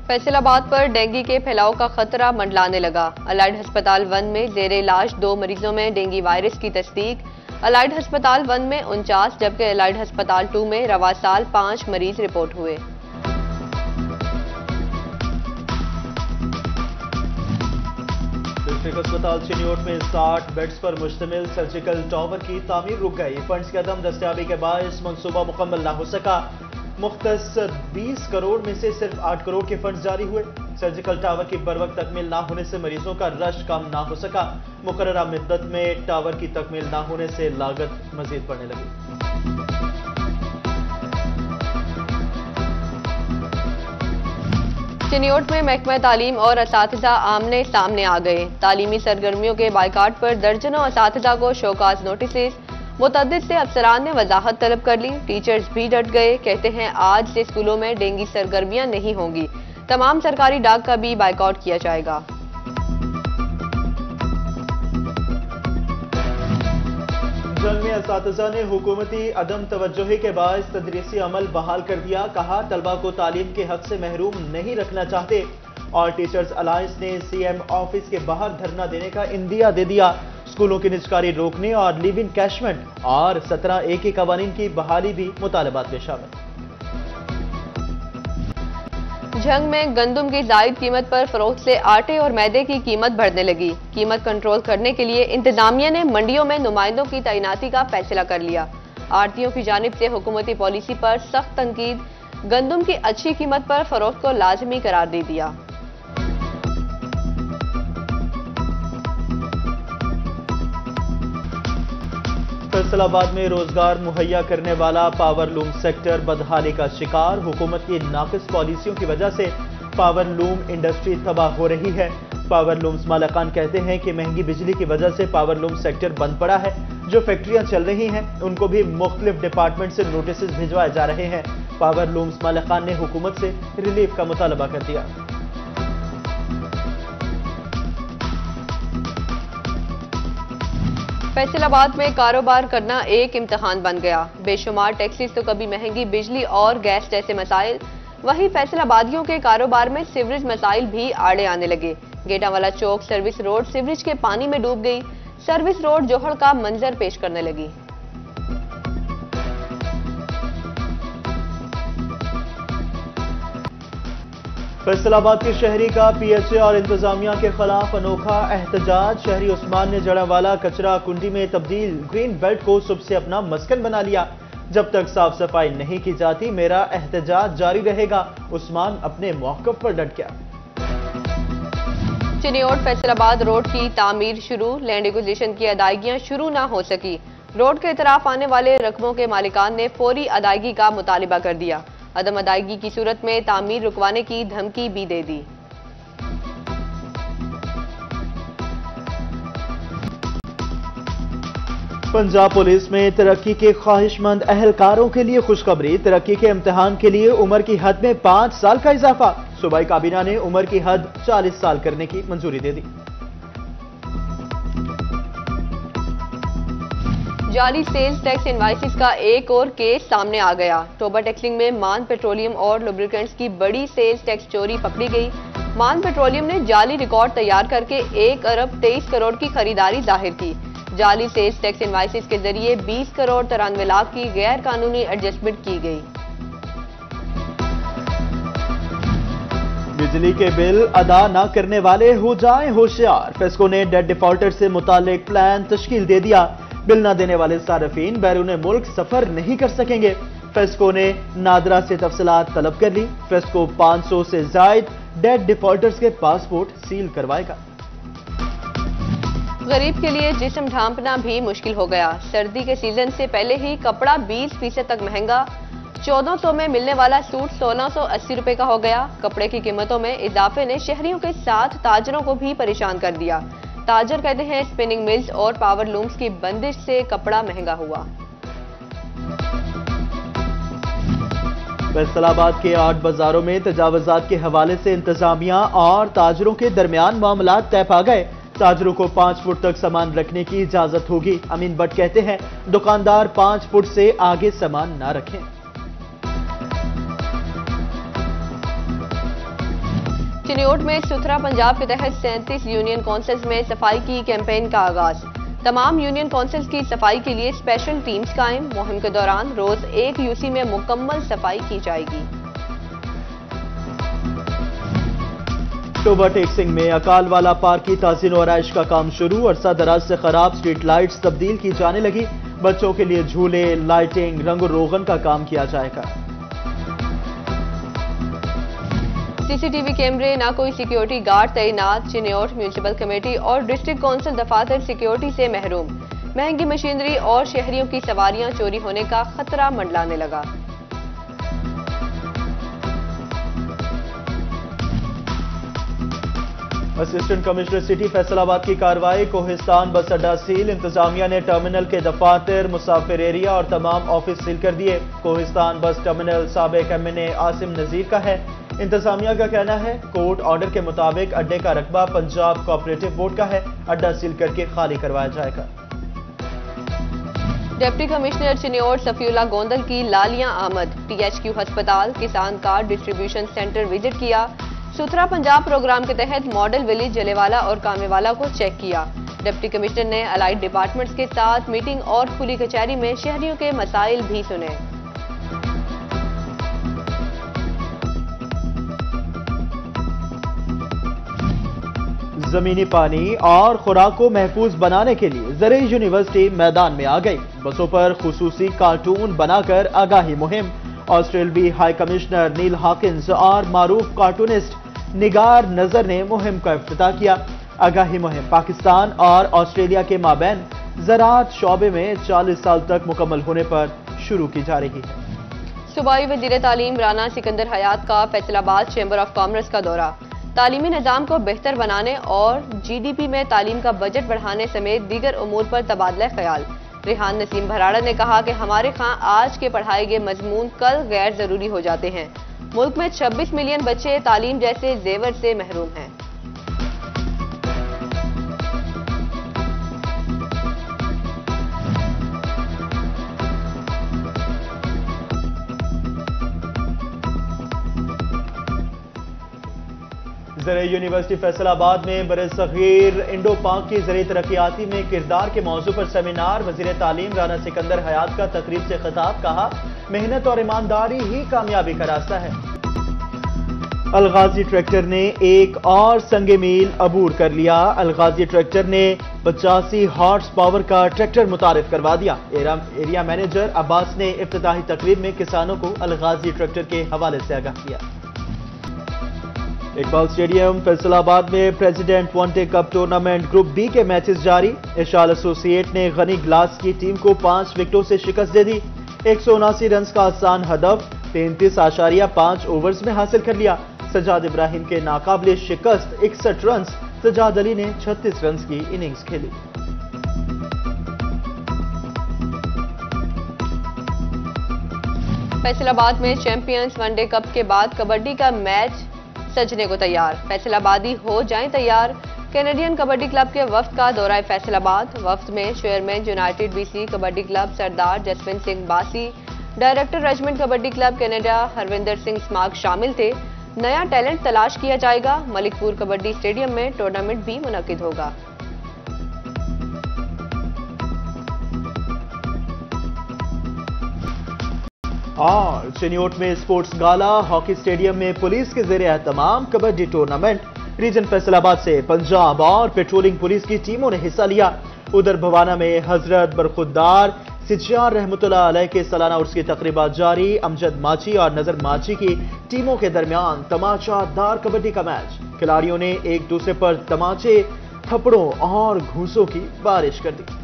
फैसल आबाद पर डेंगू के फैलाव का खतरा मंडलाने लगा। अलाइड हस्पताल 1 में जेर इलाज 2 मरीजों में डेंगू वायरस की तस्दीक। अलाइड हस्पताल 1 में 49 जबकि अलाइड हस्पताल 2 में रवा साल 5 मरीज रिपोर्ट हुए। डिस्ट्रिक्ट अस्पताल चिनियोट में 60 बेड्स पर मुश्तमिल सर्जिकल टावर की तामीर रुक गई। फंड्स की अदम दस्तयाबी के बायस मंसूबा मुकम्मल न हो सका। मुख्तस 20 करोड़ में से सिर्फ 8 करोड़ के फंड्स जारी हुए। सर्जिकल टावर की बरवक्त तकमील ना होने से मरीजों का रश कम ना हो सका। मुकर्ररा मुद्दत में टावर की तकमील ना होने से लागत मजीद बढ़ने लगी। चिनियोट में महकमा तालीम और असातिज़ा आमने सामने आ गए। तालीमी सरगर्मियों के बाइकाट पर दर्जनों असातिज़ा को शोकाज नोटिस। मुतअद्दिद से अफसरान ने वजाहत तलब कर ली। टीचर्स भी डट गए। कहते हैं आज से स्कूलों में डेंगू सरगर्मियां नहीं होंगी। तमाम सरकारी डाक का भी बाइकआउट किया जाएगा। जंग में असातिज़ा ने हुकूमती अदम तवज्जुही के बायस तदरीसी अमल बहाल कर दिया। कहा तलबा को तालीम के हक से महरूम नहीं रखना चाहते। और टीचर्स अलायंस ने सीएम ऑफिस के बाहर धरना देने का इंदिया दे दिया। स्कूलों की निजकारी रोकने और लिव इन कैशमेंट और 17A के कवानीन की बहाली भी मुतालबात में शामिल। जंग में गंदुम की जायद कीमत पर फरोख्त से आटे और मैदे की कीमत बढ़ने लगी। कीमत कंट्रोल करने के लिए इंतजामिया ने मंडियों में नुमाइंदों की तैनाती का फैसला कर लिया। आड़तियों की जानिब से हुकूमती पॉलिसी पर सख्त तनकीद। गंदुम की अच्छी कीमत पर फरोख्त को लाजमी करार दे दिया। फैसलाबाद में रोजगार मुहैया करने वाला पावर लूम सेक्टर बदहाली का शिकार। हुकूमत की नाकिस पॉलिसियों की वजह से पावर लूम इंडस्ट्री तबाह हो रही है। पावर लूम्स मालिकान कहते हैं कि महंगी बिजली की वजह से पावर लूम सेक्टर बंद पड़ा है। जो फैक्ट्रियां चल रही हैं उनको भी मुख्तलिफ डिपार्टमेंट से नोटिस भिजवाए जा रहे हैं। पावर लूम्स मालिकान ने हुकूमत से रिलीफ का मुतालबा कर दिया। फैसलाबाद में कारोबार करना एक इम्तिहान बन गया। बेशुमार टैक्सीज तो कभी महंगी बिजली और गैस जैसे मसाइल। वहीं फैसलाबादियों के कारोबार में सीवरेज मसाइल भी आड़े आने लगे। गेटावाला चौक सर्विस रोड सीवरेज के पानी में डूब गई। सर्विस रोड जोहड़ का मंजर पेश करने लगी। फैसलाबाद के शहरी का पीएचए और इंतजामिया के खिलाफ अनोखा एहतजाज। शहरी उस्मान ने जड़ावाला कचरा कुंडी में तब्दील ग्रीन बेल्ट को सुबह से अपना मस्कन बना लिया। जब तक साफ सफाई नहीं की जाती मेरा एहतजाज जारी रहेगा। उस्मान अपने मौक़िफ़ पर डट गया। चिनियोट फैसलाबाद रोड की तामीर शुरू। लैंड एक्विजिशन की अदायगियां शुरू ना हो सकी। रोड के इतराफ आने वाले रकमों के मालिकान ने फौरी अदायगी का मुतालिबा कर दिया। अदम अदायगी की सूरत में तामीर रुकवाने की धमकी भी दे दी। पंजाब पुलिस में तरक्की के ख्वाहिशमंद अहलकारों के लिए खुशखबरी। तरक्की के इम्तिहान के लिए उम्र की हद में 5 साल का इजाफा। सूबाई काबीना ने उम्र की हद 40 साल करने की मंजूरी दे दी। जाली सेल्स टैक्स इनवाइसिस का एक और केस सामने आ गया। टोबा टैक्सिंग में मान पेट्रोलियम और लुब्रिकेंट्स की बड़ी सेल्स टैक्स चोरी पकड़ी गई। मान पेट्रोलियम ने जाली रिकॉर्ड तैयार करके 1 अरब 23 करोड़ की खरीदारी जाहिर की। जाली सेल्स टैक्स इनवाइसिस के जरिए 20 करोड़ 93 लाख की गैर कानूनी एडजस्टमेंट की गई। बिजली के बिल अदा न करने वाले हो जाएं होशियार। फेस्को ने डेट डिफॉल्टर से मुतालिक प्लान तश्कील दे दिया। बिल न देने वाले सार्फिन बैरून मुल्क सफर नहीं कर सकेंगे। फेस्को ने नादरा से तफसीलात तलब कर ली। फेस्को 500 से जायद डेट डिफॉल्टर्स के पासपोर्ट सील करवाएगा। गरीब के लिए जिस्म ढांपना भी मुश्किल हो गया। सर्दी के सीजन से पहले ही कपड़ा 20% तक महंगा। 1400 में मिलने वाला सूट 1680 रुपए का हो गया। कपड़े की कीमतों में इजाफे ने शहरियों के साथ ताजरों को भी परेशान कर दिया। ताजर कहते हैं स्पिनिंग मिल्स और पावर लूम्स की बंदिश से कपड़ा महंगा हुआ। फैसलाबाद के 8 बाजारों में तजावुजात के हवाले से इंतजामिया और ताजरों के दरमियान मामला तय पा गए। ताजरों को 5 फुट तक सामान रखने की इजाजत होगी। अमीन भट्ट कहते हैं दुकानदार 5 फुट से आगे सामान ना रखें। चिन्योट में सुथरा पंजाब के तहत 37 यूनियन काउंसिल्स में सफाई की कैंपेन का आगाज। तमाम यूनियन काउंसिल्स की सफाई के लिए स्पेशल टीम्स कायम। मुहिम के दौरान रोज एक यूसी में मुकम्मल सफाई की जाएगी। टोबा टेक्सिंग में अकालवाला पार्क की ताज़ीन और आराइश का काम शुरू। अरसा दराज से खराब स्ट्रीट लाइट्स तब्दील की जाने लगी। बच्चों के लिए झूले, लाइटिंग, रंग रोगन का काम किया जाएगा। सीसीटीवी कैमरे, ना कोई सिक्योरिटी गार्ड तैनात। चिन्योट म्यूनिसिपल कमेटी और डिस्ट्रिक्ट काउंसिल दफातर सिक्योरिटी से महरूम। महंगी मशीनरी और शहरियों की सवारियां चोरी होने का खतरा मंडलाने लगा। असिस्टेंट कमिश्नर सिटी फैसलाबाद की कार्रवाई। कोहिस्तान बस अड्डा सील। इंतजामिया ने टर्मिनल के दफातर, मुसाफिर एरिया और तमाम ऑफिस सील कर दिए। कोहिस्तान बस टर्मिनल साबिक एमएनए आसिम नजीर का है। इंतजामिया का कहना है कोर्ट ऑर्डर के मुताबिक अड्डे का रकबा पंजाब कोऑपरेटिव बोर्ड का है। अड्डा सील करके खाली करवाया जाएगा। डिप्टी कमिश्नर चिन्योट सफीउल्लाह गोंदल की लालियां आमद। टीएचक्यू अस्पताल, किसान कार्ड डिस्ट्रीब्यूशन सेंटर विजिट किया। सुथरा पंजाब प्रोग्राम के तहत मॉडल विलेज जलेवाला और कामेवाला को चेक किया। डिप्टी कमिश्नर ने अलाइड डिपार्टमेंट्स के साथ मीटिंग और खुली कचहरी में शहरियों के मसाइल भी सुने। जमीनी पानी और खुराक को महफूज बनाने के लिए ज़रे यूनिवर्सिटी मैदान में आ गई। बसों पर खुसूसी कार्टून बनाकर आगाही मुहिम। ऑस्ट्रेलवी हाई कमिश्नर नील हॉकिंस और मारूफ कार्टूनिस्ट निगार नजर ने मुहिम का इफ्तिताह किया। आगाही मुहिम पाकिस्तान और ऑस्ट्रेलिया के माबैन ज़राअत शोबे में 40 साल तक मुकम्मल होने पर शुरू की जा रही है। सूबाई वज़ीर तालीम राना सिकंदर हयात का फैसलाबाद चैम्बर ऑफ कॉमर्स का दौरा। तालीमी निज़ाम को बेहतर बनाने और जीडीपी में तालीम का बजट बढ़ाने समेत दीगर उमूर पर तबादला ख्याल। रेहान नसीम भराड़ा ने कहा कि हमारे यहाँ आज के पढ़ाए गए मजमून कल गैर जरूरी हो जाते हैं। मुल्क में 26 मिलियन बच्चे तालीम जैसे जेवर से महरूम हैं। ज़रे यूनिवर्सिटी फैसलाबाद में बरसगीर इंडो पाक की ज़रिए तरक्याती में किरदार के मौजू पर सेमिनार। वज़ीर तालीम राना सिकंदर हयात का तकरीब से खिताब। कहा, मेहनत और ईमानदारी ही कामयाबी का रास्ता है। अलगाजी ट्रैक्टर ने एक और संगे मील अबूर कर लिया। अलगाजी ट्रैक्टर ने 85 हॉर्स पावर का ट्रैक्टर मुतारिफ करवा दिया। एरिया मैनेजर अब्बास ने इफ्तिताही तकरीब में किसानों को अलगाजी ट्रैक्टर के हवाले से आगाह किया। इकबाल स्टेडियम फैसलाबाद में president one day cup tournament group B के मैचेस जारी। इशाल एसोसिएट ने गनी ग्लास की टीम को 5 विकेटों से शिकस्त दे दी। 179 रन का आसान हदफ 33.5 ओवर्स में हासिल कर लिया। सजाद इब्राहिम के नाकाबिले शिकस्त 61 रन। सजाद अली ने 36 रन की इनिंग्स खेली। फैसलाबाद में चैंपियंस वनडे कप के बाद कबड्डी का मैच सजने को तैयार। फैसलाबादी हो जाएं तैयार। कैनेडियन कबड्डी क्लब के वफ्द का दौरा फैसलाबाद। वफ्द में chairman United BC kabaddi club Sardar Jaswant Singh Basi, director regiment kabaddi club Canada Harvinder Singh स्माग शामिल थे। नया टैलेंट तलाश किया जाएगा। मलिकपुर कबड्डी स्टेडियम में टूर्नामेंट भी मुनक्किद होगा। और चिन्योट में स्पोर्ट्स गाला। हॉकी स्टेडियम में पुलिस के ज़रिए एहतमाम कबड्डी टूर्नामेंट। रीजन फैसलाबाद से पंजाब और पेट्रोलिंग पुलिस की टीमों ने हिस्सा लिया। उधर भवाना में हजरत बरखुद्दार सिज्जार रहमतुल्लाह अलैह के सालाना उर्स की तकरीबात जारी। अमजद माची और नजर माची की टीमों के दरमियान तमाचादार कबड्डी का मैच। खिलाड़ियों ने एक दूसरे पर तमाचे, थप्पड़ों और घूंसों की बारिश कर दी।